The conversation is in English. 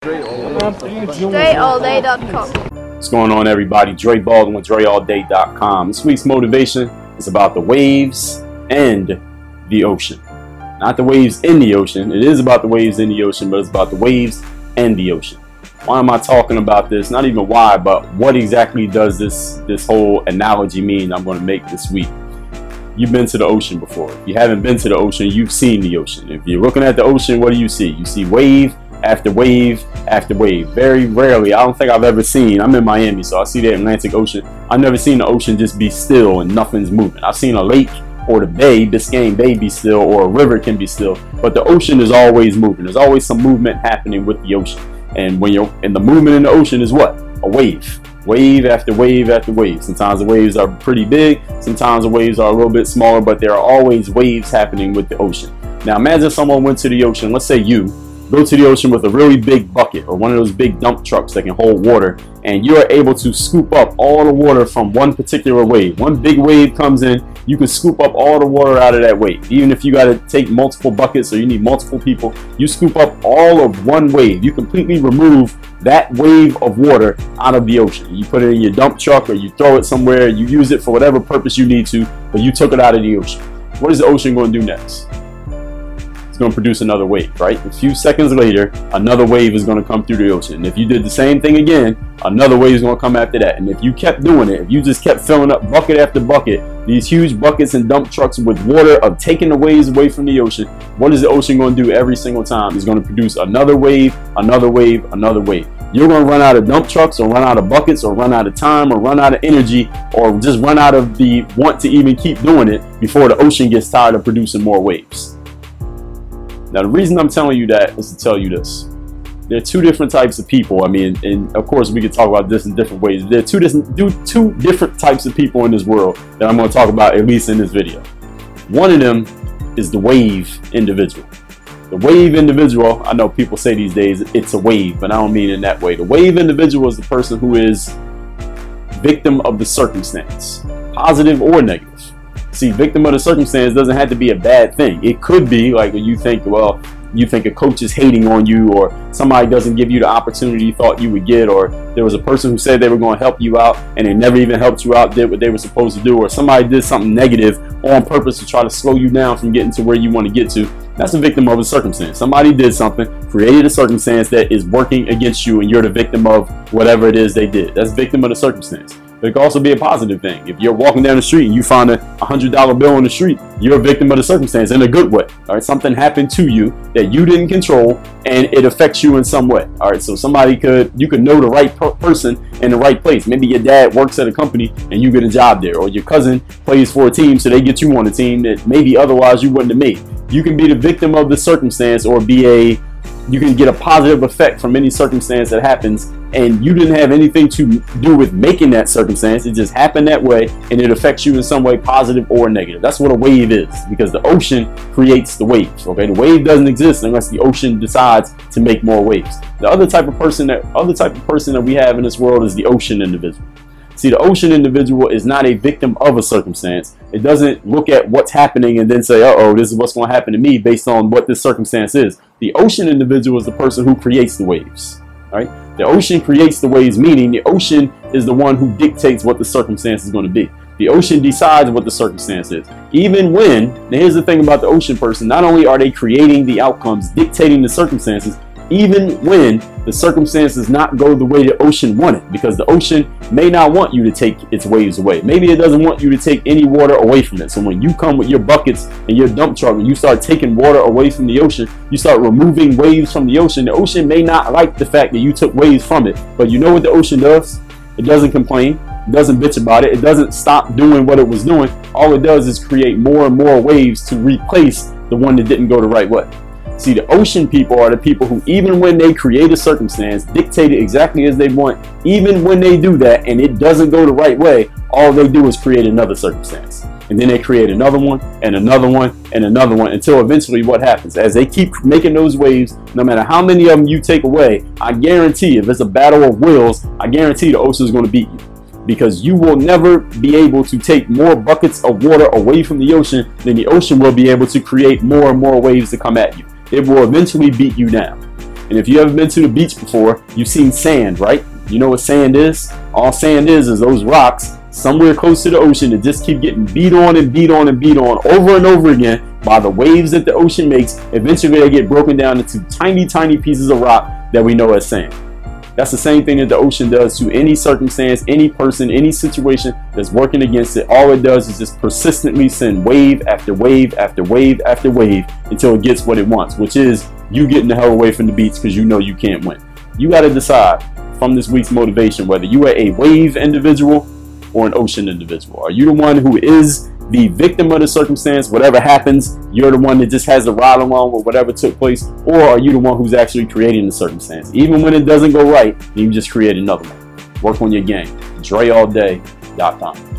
DreAllDay.com. What's going on, everybody? Dre Baldwin with DreAllDay.com. This week's motivation is about the waves and the ocean. Not the waves in the ocean. It is about the waves in the ocean, but it's about the waves and the ocean. Why am I talking about this? Not even why, but what exactly does this whole analogy mean I'm going to make this week? You've been to the ocean before. If you haven't been to the ocean, you've seen the ocean. If you're looking at the ocean, what do you see? You see wave after wave after wave. Very rarely, I don't think I've ever seen, I'm in Miami, so I see the Atlantic Ocean. I've never seen the ocean just be still and nothing's moving. I've seen a lake or the bay, Biscayne Bay, be still, or a river can be still, but the ocean is always moving. There's always some movement happening with the ocean. And when you're in the movement in the ocean is what? A wave. Wave after wave after wave. Sometimes the waves are pretty big, sometimes the waves are a little bit smaller, but there are always waves happening with the ocean. Now imagine someone went to the ocean, let's say you go to the ocean with a really big bucket or one of those big dump trucks that can hold water, and you are able to scoop up all the water from one particular wave. One big wave comes in, you can scoop up all the water out of that wave. Even if you got to take multiple buckets or you need multiple people, you scoop up all of one wave. You completely remove that wave of water out of the ocean. You put it in your dump truck or you throw it somewhere, you use it for whatever purpose you need to, but you took it out of the ocean. What is the ocean going to do next? It's going to produce another wave, right? A few seconds later, another wave is going to come through the ocean. And if you did the same thing again, another wave is going to come after that. And if you kept doing it, if you just kept filling up bucket after bucket, these huge buckets and dump trucks with water of taking the waves away from the ocean, what is the ocean going to do every single time? It's going to produce another wave, another wave, another wave. You're going to run out of dump trucks or run out of buckets or run out of time or run out of energy or just run out of the want to even keep doing it before the ocean gets tired of producing more waves. Now, the reason I'm telling you that is to tell you this. There are two different types of people. I mean, and of course, we could talk about this in different ways. There are two different types of people in this world that I'm going to talk about, at least in this video. One of them is the wave individual. The wave individual, I know people say these days it's a wave, but I don't mean in that way. The wave individual is the person who is victim of the circumstance, positive or negative. See, victim of the circumstance doesn't have to be a bad thing. It could be like you think, well, you think a coach is hating on you, or somebody doesn't give you the opportunity you thought you would get, or there was a person who said they were going to help you out and they never even helped you out, did what they were supposed to do, or somebody did something negative on purpose to try to slow you down from getting to where you want to get to. That's a victim of a circumstance. Somebody did something, created a circumstance that is working against you, and you're the victim of whatever it is they did. That's victim of the circumstance. But it can also be a positive thing. If you're walking down the street and you find a $100 bill on the street, you're a victim of the circumstance in a good way. All right, something happened to you that you didn't control, and it affects you in some way. All right, so you could know the right person in the right place. Maybe your dad works at a company and you get a job there, or your cousin plays for a team, so they get you on a team that maybe otherwise you wouldn't have made. You can be the victim of the circumstance, or you can get a positive effect from any circumstance that happens, and you didn't have anything to do with making that circumstance. It just happened that way, and it affects you in some way, positive or negative. That's what a wave is, because the ocean creates the waves. Okay, the wave doesn't exist unless the ocean decides to make more waves. The other type of person that we have in this world is the ocean individual. See, the ocean individual is not a victim of a circumstance. It doesn't look at what's happening and then say, uh-oh, this is what's going to happen to me based on what this circumstance is. The ocean individual is the person who creates the waves. Right? The ocean creates the waves, meaning the ocean is the one who dictates what the circumstance is going to be. The ocean decides what the circumstance is. Even when, now here's the thing about the ocean person, not only are they creating the outcomes, dictating the circumstances, even when the circumstances not go the way the ocean wanted, because the ocean may not want you to take its waves away. Maybe it doesn't want you to take any water away from it. So when you come with your buckets and your dump truck and you start taking water away from the ocean, you start removing waves from the ocean may not like the fact that you took waves from it. But you know what the ocean does? It doesn't complain. It doesn't bitch about it. It doesn't stop doing what it was doing. All it does is create more and more waves to replace the one that didn't go the right way. See, the ocean people are the people who, even when they create a circumstance, dictate it exactly as they want, even when they do that and it doesn't go the right way, all they do is create another circumstance. And then they create another one and another one and another one, until eventually what happens? As they keep making those waves, no matter how many of them you take away, I guarantee, if it's a battle of wills, I guarantee the ocean is going to beat you. Because you will never be able to take more buckets of water away from the ocean than the ocean will be able to create more and more waves to come at you. It will eventually beat you down. And if you haven't been to the beach before, you've seen sand, right? You know what sand is? All sand is those rocks somewhere close to the ocean that just keep getting beat on and beat on and beat on over and over again by the waves that the ocean makes. Eventually they get broken down into tiny, tiny pieces of rock that we know as sand. That's the same thing that the ocean does to any circumstance, any person, any situation that's working against it. All it does is just persistently send wave after wave after wave after wave until it gets what it wants, which is you getting the hell away from the beach because you know you can't win. You got to decide from this week's motivation whether you are a wave individual or an ocean individual. Are you the one who is the victim of the circumstance? Whatever happens, you're the one that just has to ride along with whatever took place, or are you the one who's actually creating the circumstance? Even when it doesn't go right, you just create another one. Work on your game. DreAllDay.com.